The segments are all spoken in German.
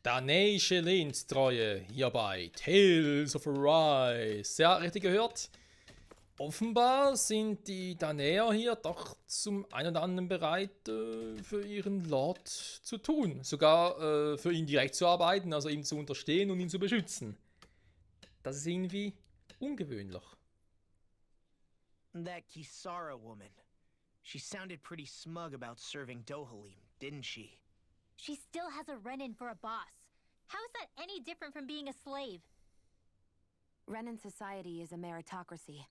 Danesche Lehnstreue hier bei Tales of Arise. Ja, richtig gehört. Offenbar sind die Danäer hier doch zum einen oder anderen bereit, für ihren Lord zu tun. Sogar für ihn direkt zu arbeiten, also ihm zu unterstehen und ihn zu beschützen. Das ist irgendwie ungewöhnlich. That Kisara woman. She sounded pretty smug about serving Dohalim, didn't she? She still has a run-in for a boss. How is that any different from being a slave? Renin society is a meritocracy.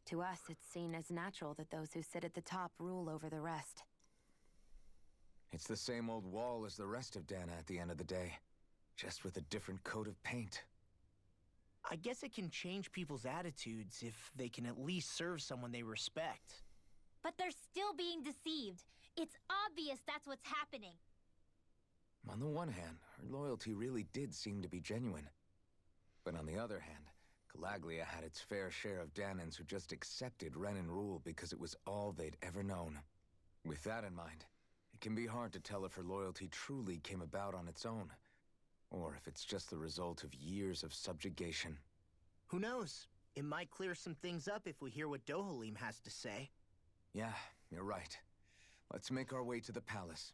To us, it's seen as natural that those who sit at the top rule over the rest. It's the same old wall as the rest of Dana at the end of the day, just with a different coat of paint. I guess it can change people's attitudes if they can at least serve someone they respect. But they're still being deceived. It's obvious that's what's happening. On the one hand, her loyalty really did seem to be genuine. But on the other hand, Calaglia had its fair share of Danans who just accepted Renin rule because it was all they'd ever known. With that in mind, it can be hard to tell if her loyalty truly came about on its own, or if it's just the result of years of subjugation. Who knows? It might clear some things up if we hear what Dohalim has to say. Yeah, you're right. Let's make our way to the palace.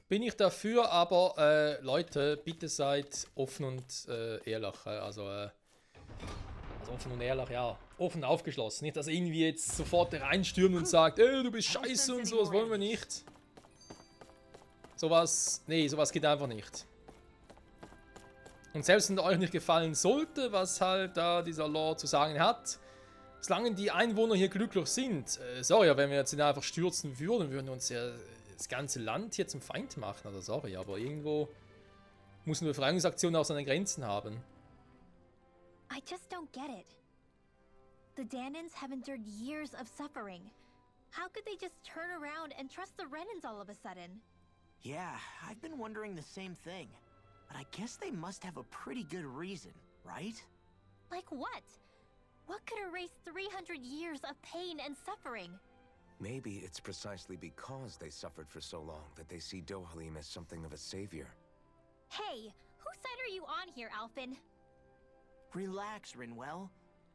Bin ich dafür, aber Leute, bitte seid offen und ehrlich. Also offen und ehrlich, ja. Offen aufgeschlossen. Nicht, dass irgendwie jetzt sofort reinstürmen und sagt, du bist scheiße und so, das wollen wir nicht. Sowas geht einfach nicht. Und selbst wenn euch nicht gefallen sollte, was halt da dieser Lord zu sagen hat, solange die Einwohner hier glücklich sind, sorry, wenn wir jetzt ihn einfach stürzen würden, würden wir uns ja das ganze Land hier zum Feind machen, also sorry, aber irgendwo muss eine Befreiungsaktion auch seine Grenzen haben. I just don't get it. The Danans have endured years of suffering. How could they just turn around and trust the Renins all of a sudden? Yeah, I've been wondering the same thing. But I guess they must have a pretty good reason, right? Like what? What could erase 300 years of pain and suffering? Maybe it's precisely because they suffered for so long that they see Dohalim as something of a savior. Hey, whose side are you on here, Alphen? Relax, Rinwell.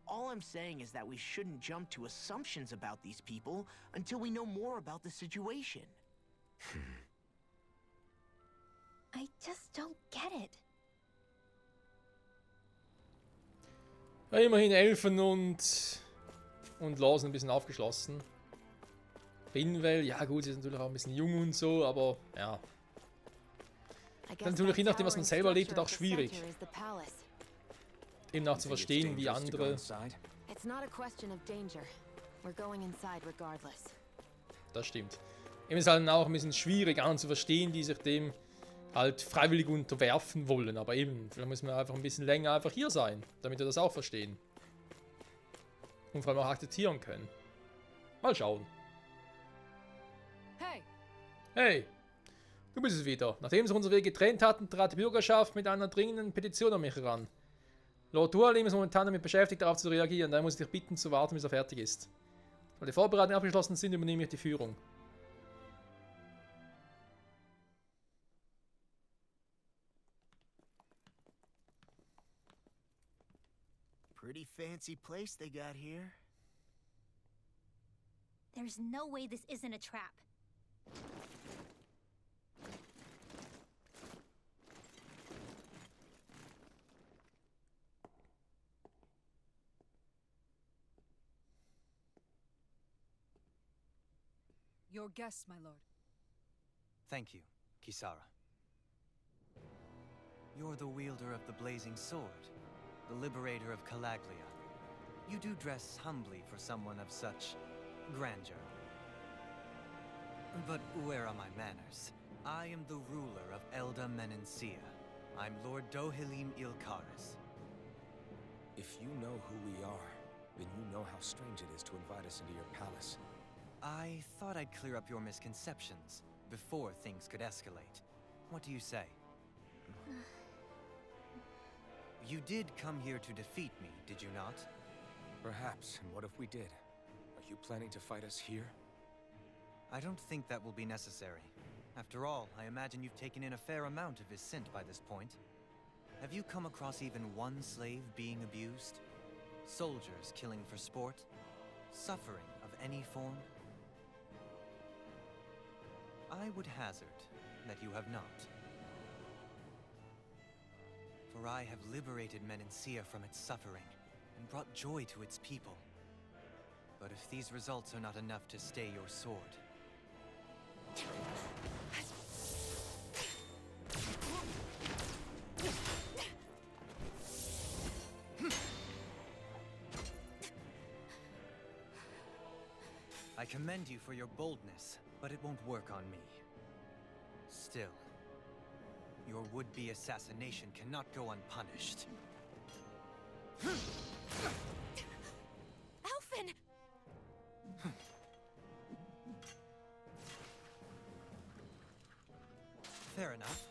All I'm saying is that we shouldn't jump to assumptions about these people until we know more about the situation. I just don't get it. Ja, immerhin Elfen und Law sind ein bisschen aufgeschlossen. Rinwell, ja gut, sie ist natürlich auch ein bisschen jung und so, aber ja. Das ist natürlich je nachdem, was man selber erlebt hat, auch schwierig. Eben auch zu verstehen, wie andere. Das stimmt. Eben ist halt auch ein bisschen schwierig, anderen zu verstehen, die sich dem halt freiwillig unterwerfen wollen. Aber eben, vielleicht muss man einfach ein bisschen länger einfach hier sein, damit wir das auch verstehen. Und vor allem auch akzeptieren können. Mal schauen. Hey, du bist es wieder. Nachdem sich unsere Wege getrennt hatten, trat die Bürgerschaft mit einer dringenden Petition an mich heran. Lord Dohalim ist momentan damit beschäftigt, darauf zu reagieren. Daher muss ich dich bitten, zu warten, bis er fertig ist. Weil die Vorbereitungen abgeschlossen sind, übernehme ich die Führung. Pretty fancy place they got here. There's no way this isn't a trap. Your guest, my lord. Thank you, Kisara. You're the wielder of the blazing sword, the liberator of Calaglia. You do dress humbly for someone of such grandeur. But where are my manners? I am the ruler of Elda Menencia. I'm Lord Dohalim Ilkaris. If you know who we are, then you know how strange it is to invite us into your palace. I thought I'd clear up your misconceptions before things could escalate. What do you say? You did come here to defeat me, did you not? Perhaps, and what if we did? Are you planning to fight us here? I don't think that will be necessary. After all, I imagine you've taken in a fair amount of his scent by this point. Have you come across even one slave being abused? Soldiers killing for sport? Suffering of any form? I would hazard that you have not. For I have liberated Menancia from its suffering and brought joy to its people. But if these results are not enough to stay your sword... I commend you for your boldness, but it won't work on me. Still, your would-be assassination cannot go unpunished. Alphen! Fair enough.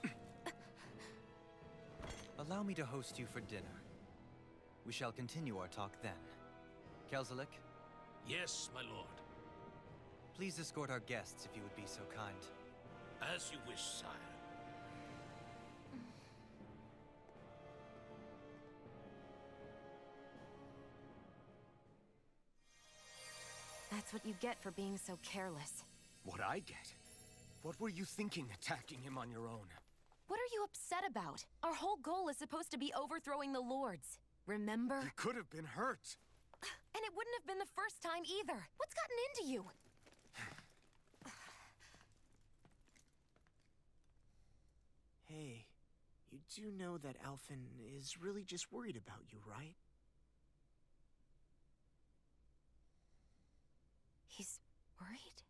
Allow me to host you for dinner. We shall continue our talk then. Kelzelik? Yes, my lord. Please escort our guests if you would be so kind. As you wish, sire. That's what you get for being so careless. What I get? What were you thinking attacking him on your own? What are you upset about? Our whole goal is supposed to be overthrowing the lords. Remember? He could have been hurt. And it wouldn't have been the first time either. What's gotten into you? Hey, you do know that Alphen is really just worried about you, right? He's worried?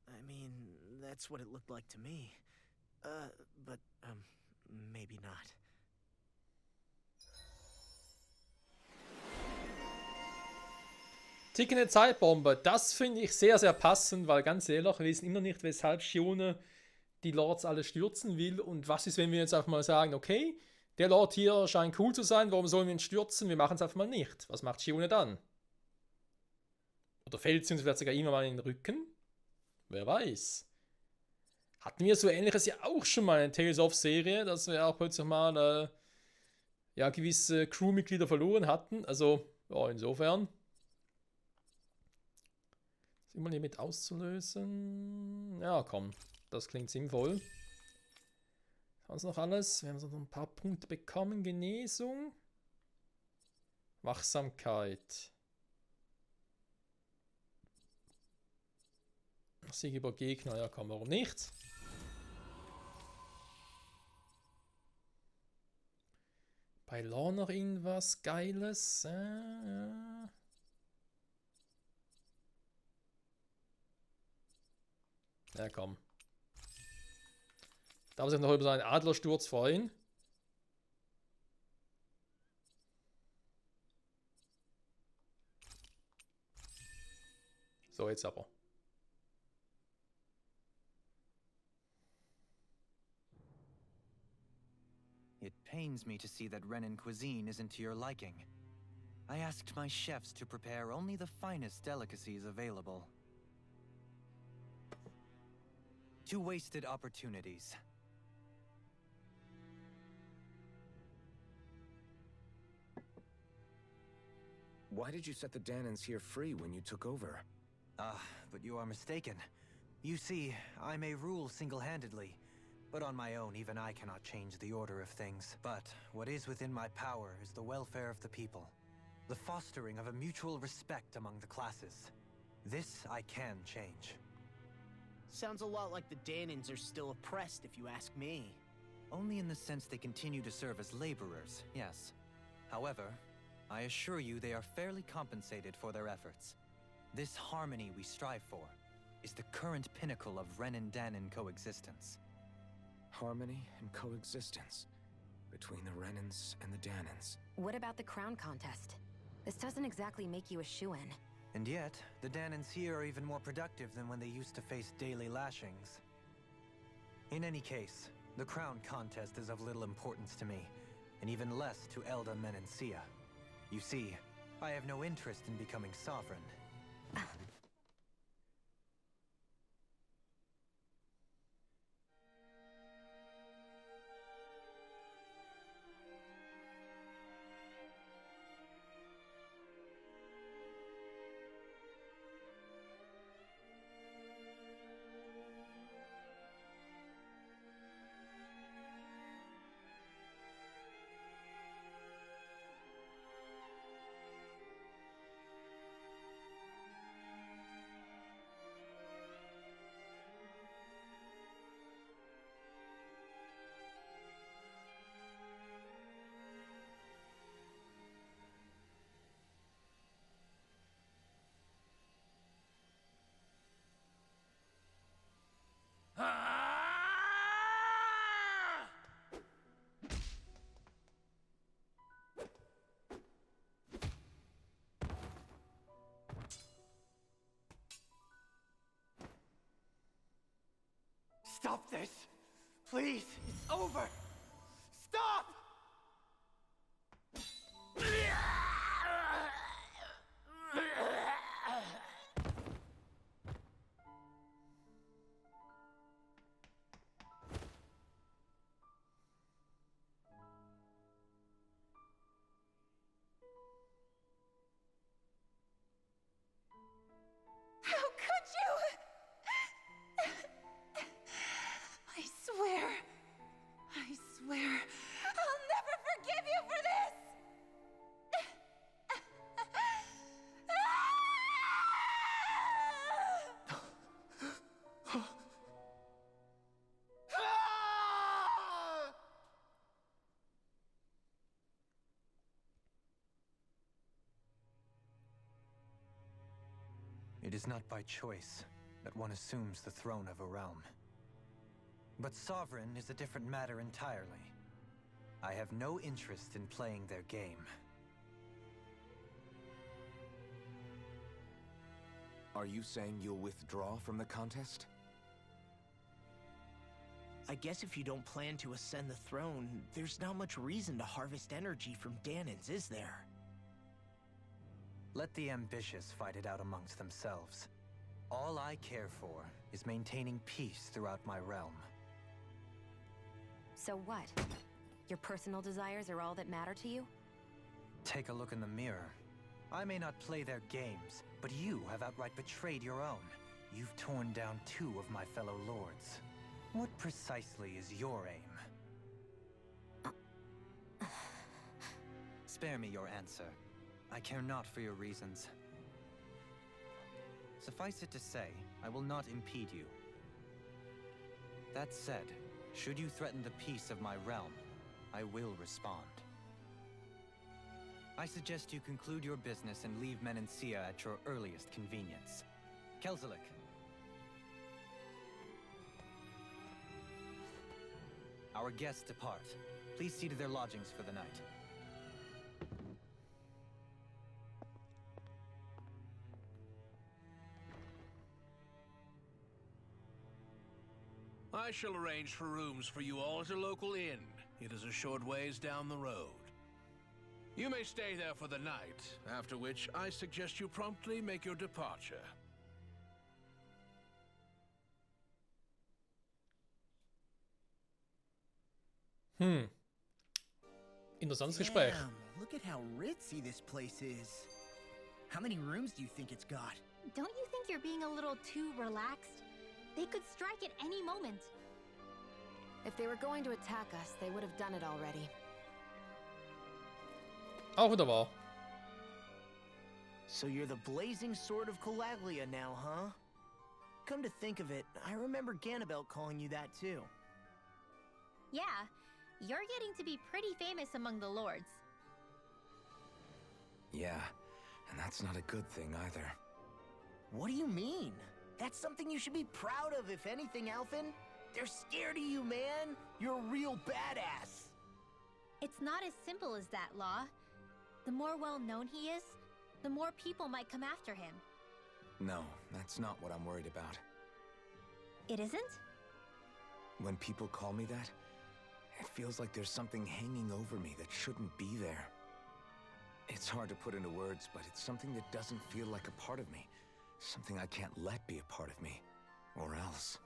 I mean, that's what it looked like to me. But maybe not. Tickende Zeitbombe, das finde ich sehr, sehr passend, weil ganz ehrlich, wir wissen immer nicht, weshalb Shione die Lords alle stürzen will. Und was ist, wenn wir jetzt einfach mal sagen, okay, der Lord hier scheint cool zu sein, warum sollen wir ihn stürzen? Wir machen es einfach mal nicht. Was macht Shione dann? Oder fällt sie uns vielleicht sogar irgendwann mal in den Rücken? Wer weiß. Hatten wir so Ähnliches ja auch schon mal in Tales of Serie, dass wir auch plötzlich mal ja, gewisse Crewmitglieder verloren hatten. Also, ja, insofern. Ist immer nicht mit auszulösen. Ja, komm. Das klingt sinnvoll. Sonst noch alles. Wir haben so noch ein paar Punkte bekommen. Genesung. Wachsamkeit. Sieg über Gegner. Ja, komm, warum nicht? Bei Law noch irgendwas Geiles? Ja, komm. Darf sich noch über seinen Adlersturz freuen? So, jetzt aber. It pains me to see that Renan cuisine isn't to your liking. I asked my chefs to prepare only the finest delicacies available. Two wasted opportunities. Why did you set the Danans here free when you took over? But you are mistaken. You see, I may rule single-handedly, but on my own, even I cannot change the order of things. But what is within my power is the welfare of the people, the fostering of a mutual respect among the classes. This I can change. Sounds a lot like the Danans are still oppressed, if you ask me. Only in the sense they continue to serve as laborers, yes. However, I assure you they are fairly compensated for their efforts. This harmony we strive for is the current pinnacle of Renan-Danan coexistence. Harmony and coexistence between the Renans and the Danans. What about the crown contest? This doesn't exactly make you a shoo-in. And yet, the Danans here are even more productive than when they used to face daily lashings. In any case, the crown contest is of little importance to me, and even less to Elda Menancia. You see, I have no interest in becoming sovereign. Stop this! Please, it's over! Stop! How could you? I swear, I'll never forgive you for this! It is not by choice that one assumes the throne of a realm. But sovereign is a different matter entirely. I have no interest in playing their game. Are you saying you'll withdraw from the contest? I guess if you don't plan to ascend the throne, there's not much reason to harvest energy from Danans, is there? Let the ambitious fight it out amongst themselves. All I care for is maintaining peace throughout my realm. So what? Your personal desires are all that matter to you? Take a look in the mirror. I may not play their games, but you have outright betrayed your own. You've torn down 2 of my fellow lords. What precisely is your aim? Spare me your answer. I care not for your reasons. Suffice it to say, I will not impede you. That said, should you threaten the peace of my realm, I will respond. I suggest you conclude your business and leave Menancia at your earliest convenience. Kelzelik. Our guests depart. Please see to their lodgings for the night. I shall arrange for rooms for you all at a local inn. It is a short ways down the road. You may stay there for the night, after which I suggest you promptly make your departure. Interessantes Gespräch. Damn, look at how ritzy this place is. How many rooms do you think it's got? Don't you think you're being a little too relaxed? They could strike at any moment. If they were going to attack us, they would have done it already. Auch wieder wahr. So you're the blazing sword of Calaglia now, huh? Come to think of it, I remember Ganabelt calling you that too. Yeah, you're getting to be pretty famous among the lords. Yeah, and that's not a good thing either. What do you mean? That's something you should be proud of, if anything, Alphen. They're scared of you, man. You're a real badass. It's not as simple as that, Law. The more well-known he is, the more people might come after him. No, that's not what I'm worried about. It isn't? When people call me that, it feels like there's something hanging over me that shouldn't be there. It's hard to put into words, but it's something that doesn't feel like a part of me. Something I can't let be a part of me. Or else.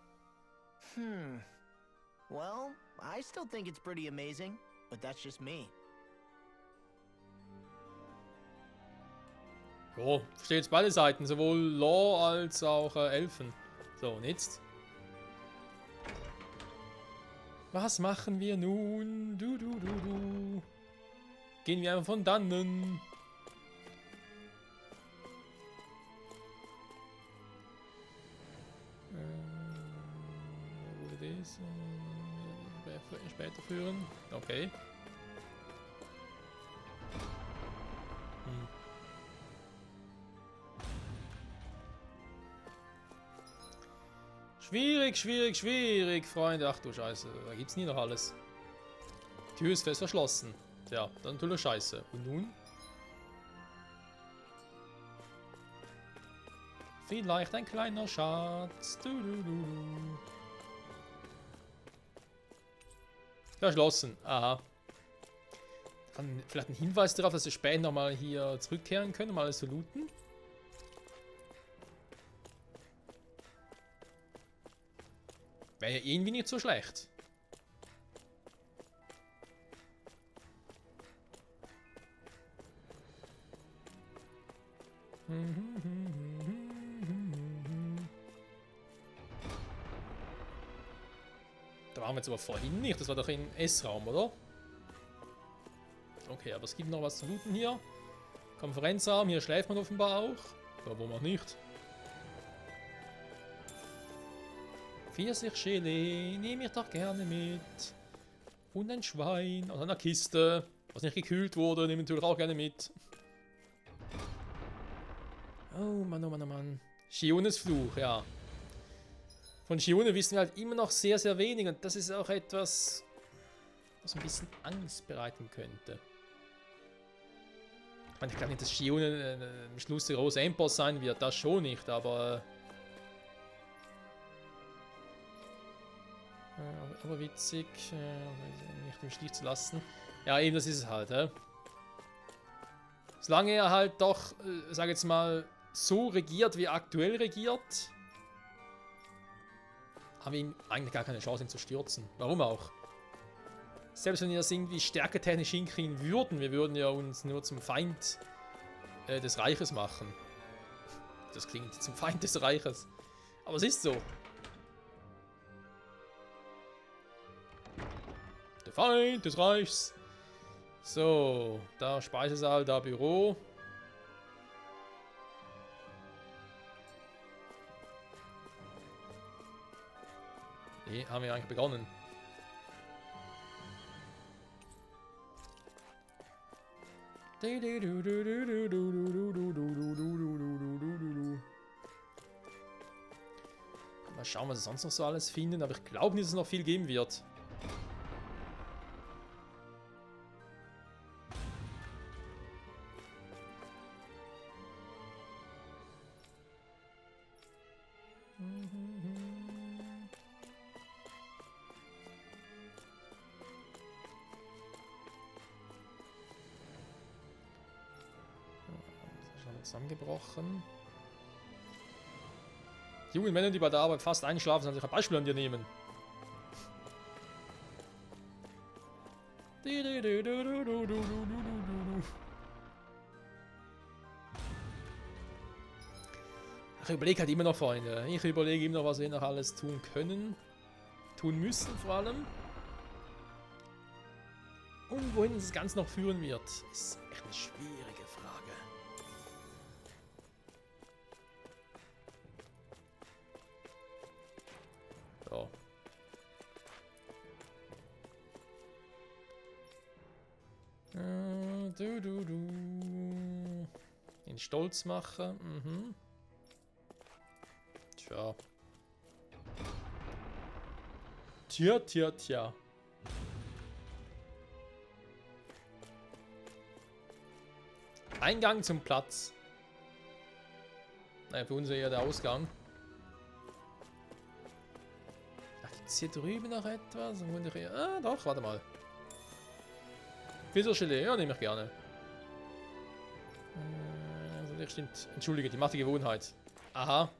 Well, I still think it's pretty amazing, but that's just me. Jo, verstehe jetzt beide Seiten, sowohl Law als auch Elfen. So, und jetzt? Was machen wir nun? Du. Gehen wir einfach von dannen. Wurde das später führen? Okay. Schwierig, Freunde. Ach du Scheiße, da gibt's nie noch alles. Die Tür ist fest verschlossen. Ja, dann natürlich Scheiße. Und nun? Vielleicht ein kleiner Schatz. Verschlossen. Aha. Kann vielleicht ein Hinweis darauf, dass wir später nochmal hier zurückkehren können, um alles zu looten. Wäre ja irgendwie nicht so schlecht. Da waren wir jetzt aber vorhin nicht. Das war doch ein S-Raum, oder? Okay, aber es gibt noch was zu looten hier. Konferenzraum, hier schläft man offenbar auch. Aber wo noch nicht. Pfirsichgelee nehme ich doch gerne mit. Und ein Schwein aus einer Kiste, was nicht gekühlt wurde, nehme ich natürlich auch gerne mit. Oh Mann, oh Mann, oh Mann. Shiones Fluch, ja. Von Shione wissen wir halt immer noch sehr, sehr wenig. Und das ist auch etwas, was ein bisschen Angst bereiten könnte. Ich meine, ich glaube nicht, dass Shione am Schluss der große Endboss sein wird. Das schon nicht, aber... aber witzig, nicht im Stich zu lassen. Ja, eben, das ist es halt, Solange er halt doch, sag jetzt mal, so regiert, wie er aktuell regiert, haben wir ihm eigentlich gar keine Chance, ihn zu stürzen. Warum auch? Selbst wenn wir das irgendwie stärketechnisch hinkriegen würden, wir würden ja uns nur zum Feind des Reiches machen. Das klingt zum Feind des Reiches. Aber es ist so. Der Feind des Reichs. So, da Speisesaal, da Büro. Nee, haben wir eigentlich begonnen. Mal schauen, was wir sonst noch so alles finden, aber ich glaube nicht, dass es noch viel geben wird. Zusammengebrochen. Die jungen Männer, die bei der Arbeit fast einschlafen, sollen sich ein Beispiel an dir nehmen. Ich überlege halt immer noch, Freunde. Ich überlege immer noch, was wir noch alles tun können. Tun müssen vor allem. Und wohin das Ganze noch führen wird, ist echt eine schwierige Frage. So. Ihn stolz machen. Mhm. Tja. Tja. Eingang zum Platz. Naja, für uns eher der Ausgang. Gibt es hier drüben noch etwas? Ah, doch, warte mal. Pfirsichgelee, ja, nehme ich gerne. Also, stimmt. Entschuldige, die macht die Gewohnheit. Aha.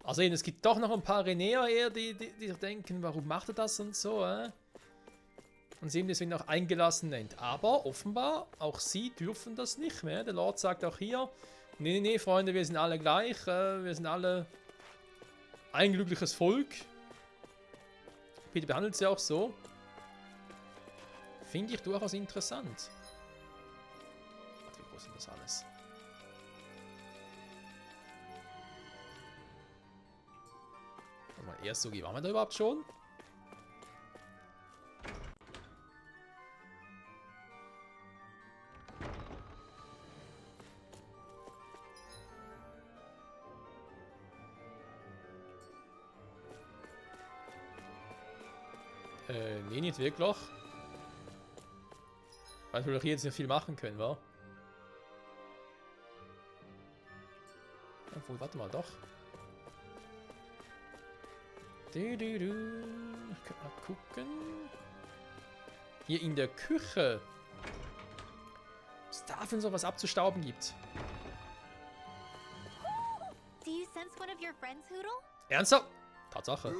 Also, es gibt doch noch ein paar Renäer eher, die denken, warum macht er das und so, Und sie eben deswegen auch eingelassen nennt. Aber offenbar, auch sie dürfen das nicht mehr. Der Lord sagt auch hier, nee, Freunde, wir sind alle gleich. Wir sind alle ein glückliches Volk. Bitte behandelt sie auch so. Finde ich durchaus interessant. Warte, wie groß ist das alles? Warte mal, erst so, waren wir da überhaupt schon? Nee, nicht wirklich. Weil wir doch hier jetzt nicht viel machen können, wa? Obwohl, warte mal, doch. Ich könnte mal gucken. Hier in der Küche. Was es da für so was abzustauben gibt. Do you sense one of your friends, Hoodle? Ernsthaft? Tatsache.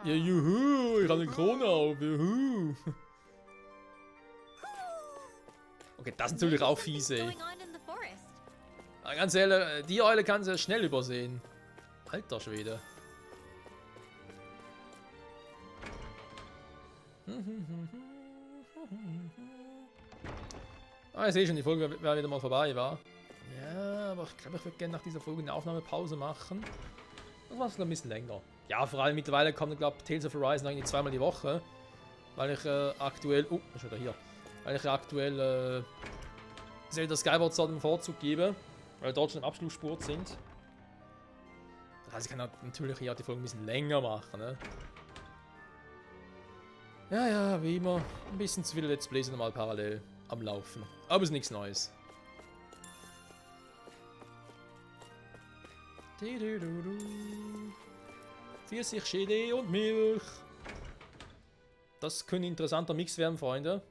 Ja, juhu, ich habe eine Krone auf. Juhu. Okay, das sind natürlich auch fiese. Going on in the forest? Ganz ehrlich, die Eule kann sehr schnell übersehen. Alter Schwede. Ah, ich sehe schon, die Folge wäre wieder mal vorbei, war. Ja, aber ich glaube, ich würde gerne nach dieser Folge eine Aufnahmepause machen. Das war ein bisschen länger. Ja, vor allem mittlerweile kommt, glaube ich, Tales of Horizon eigentlich zweimal die Woche. Weil ich aktuell... Oh, ist wieder hier. Weil ich aktuell Zelda Skyward Sword den Vorzug gebe. Weil wir dort schon im Abschlussspurt sind. Das heißt, ich kann natürlich hier die Folge ein bisschen länger machen, ne? Ja, ja, wie immer. Ein bisschen zu viele Let's Plays nochmal parallel am Laufen. Aber ist nichts Neues. Pfirsich, Chili und Milch. Das könnte ein interessanter Mix werden, Freunde.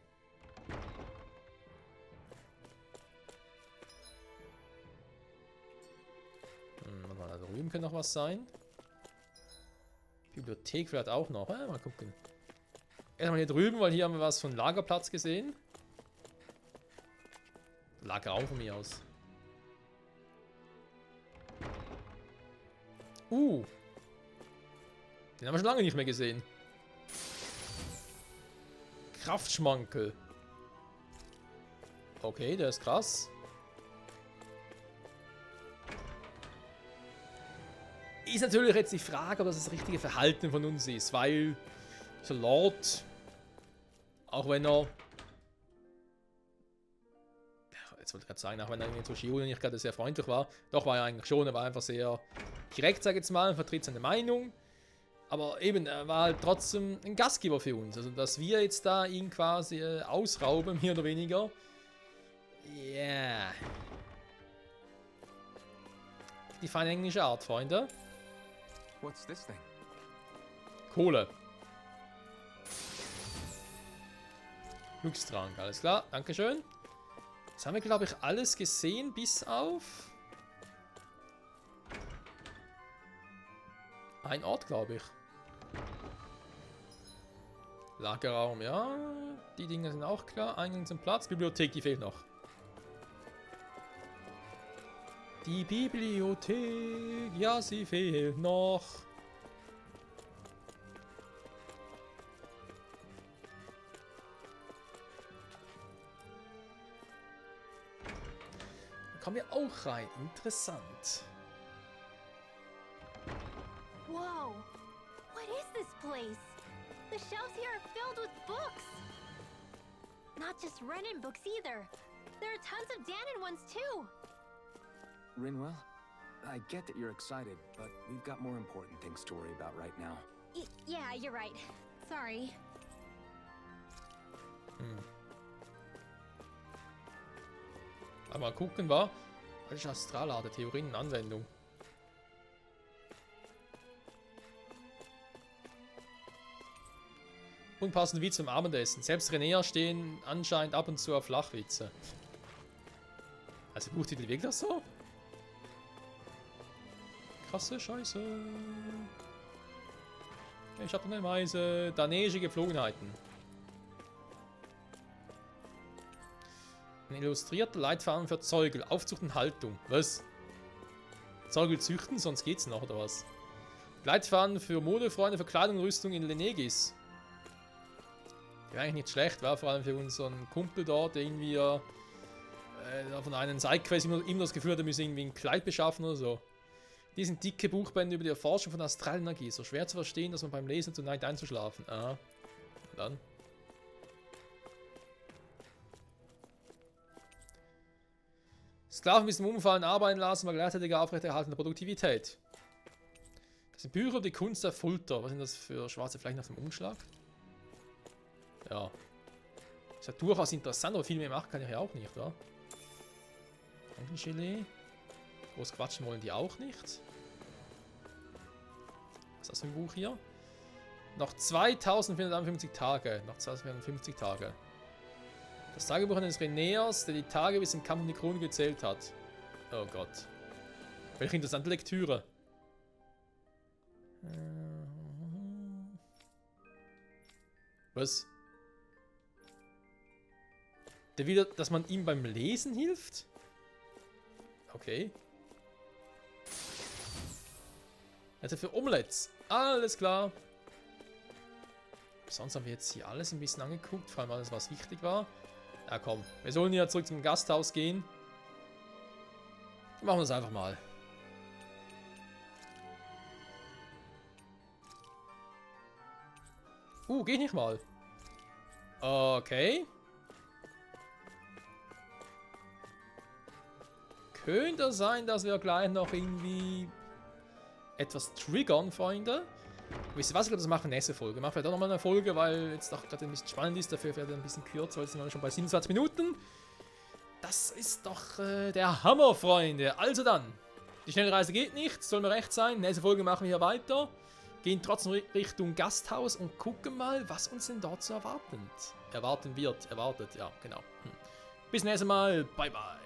Da drüben könnte noch was sein. Bibliothek vielleicht auch noch. Mal gucken. Erstmal hier drüben, weil hier haben wir was von Lagerplatz gesehen. Lagerraum von mir aus. Den haben wir schon lange nicht mehr gesehen. Kraftschmankel. Okay, der ist krass. Ist natürlich jetzt die Frage, ob das das richtige Verhalten von uns ist, weil der Lord, auch wenn er, jetzt wollte ich gerade sagen, auch wenn er irgendwie zu Shiona nicht gerade sehr freundlich war, doch war er eigentlich schon, er war einfach sehr direkt, sag ich jetzt mal, vertritt seine Meinung, aber eben, er war halt trotzdem ein Gastgeber für uns, also dass wir jetzt da ihn quasi ausrauben, mehr oder weniger, ja. Yeah. Die feine englische Art, Freunde. What's this thing? Kohle. Glückstrank, alles klar, dankeschön. Jetzt haben wir, glaube ich, alles gesehen, bis auf ein Ort, glaube ich. Lagerraum, ja. Die Dinge sind auch klar. Eingang zum Platz. Bibliothek, die fehlt noch. Die Bibliothek, ja, sie fehlt noch. Da kommen wir auch rein. Interessant. Whoa! What is this place? The shelves here are filled with books! Not just Renin books either. There are tons of Danon ones too! Rinwell, I get that you're excited, but we've got more important things to worry about right now. Yeah, you're right. Sorry. Aber mal gucken, war. Was ist Astrallade? Theorien und Anwendung. Unpassende Witze zum Abendessen. Selbst Renea stehen anscheinend ab und zu auf Flachwitze. Also Buchtitel wirklich das so? Krasse Scheiße. Ich hab eine Meise. Danesische Gepflogenheiten. Ein illustrierter Leitfaden für Zeugel. Aufzucht und Haltung. Was? Zeugel züchten, sonst geht's noch, oder was? Leitfaden für Modefreunde für Kleidung und Rüstung in Lenegis. Wäre eigentlich nicht schlecht, war vor allem für unseren Kumpel dort, der irgendwie von einem Sidequest immer das Gefühl hat, er müsse irgendwie ein Kleid beschaffen oder so. Die sind dicke Buchbände über die Erforschung von Astralenergie. So schwer zu verstehen, dass man beim Lesen zu neigt einzuschlafen. Aha. Und dann. Sklaven bis zum Umfallen arbeiten lassen, bei gleichzeitiger aufrechterhaltener Produktivität. Das sind Bücher über die Kunst der Folter. Was sind das für schwarze Flächen auf dem Umschlag? Ja. Ist ja durchaus interessant, aber viel mehr machen kann ich ja auch nicht, wa? Gelee. Groß quatschen wollen die auch nicht. Was ist das für ein Buch hier? Noch 2451 Tage. Noch 2450 Tage. Das Tagebuch eines Renäers, der die Tage bis zum Kampf um die Krone gezählt hat. Oh Gott. Welche interessante Lektüre. Was? Der wieder, dass man ihm beim Lesen hilft? Okay. Also für Omelettes. Alles klar. Sonst haben wir jetzt hier alles ein bisschen angeguckt. Vor allem alles, was wichtig war. Ja komm, wir sollen ja zurück zum Gasthaus gehen. Machen wir das einfach mal. Geht nicht mal. Okay. Könnte sein, dass wir gleich noch irgendwie etwas triggern, Freunde. Wisst ihr was, ich glaube, das machen wir nächste Folge. Machen wir doch nochmal eine Folge, weil jetzt doch gerade ein bisschen spannend ist. Dafür werde ich ein bisschen kürzer, weil jetzt sind wir schon bei 27 Minuten. Das ist doch der Hammer, Freunde. Also dann, die schnelle Reise geht nicht, soll mir recht sein. Nächste Folge machen wir hier weiter. Gehen trotzdem Richtung Gasthaus und gucken mal, was uns denn dort so erwartet, ja, genau. Bis nächstes Mal. Bye, bye.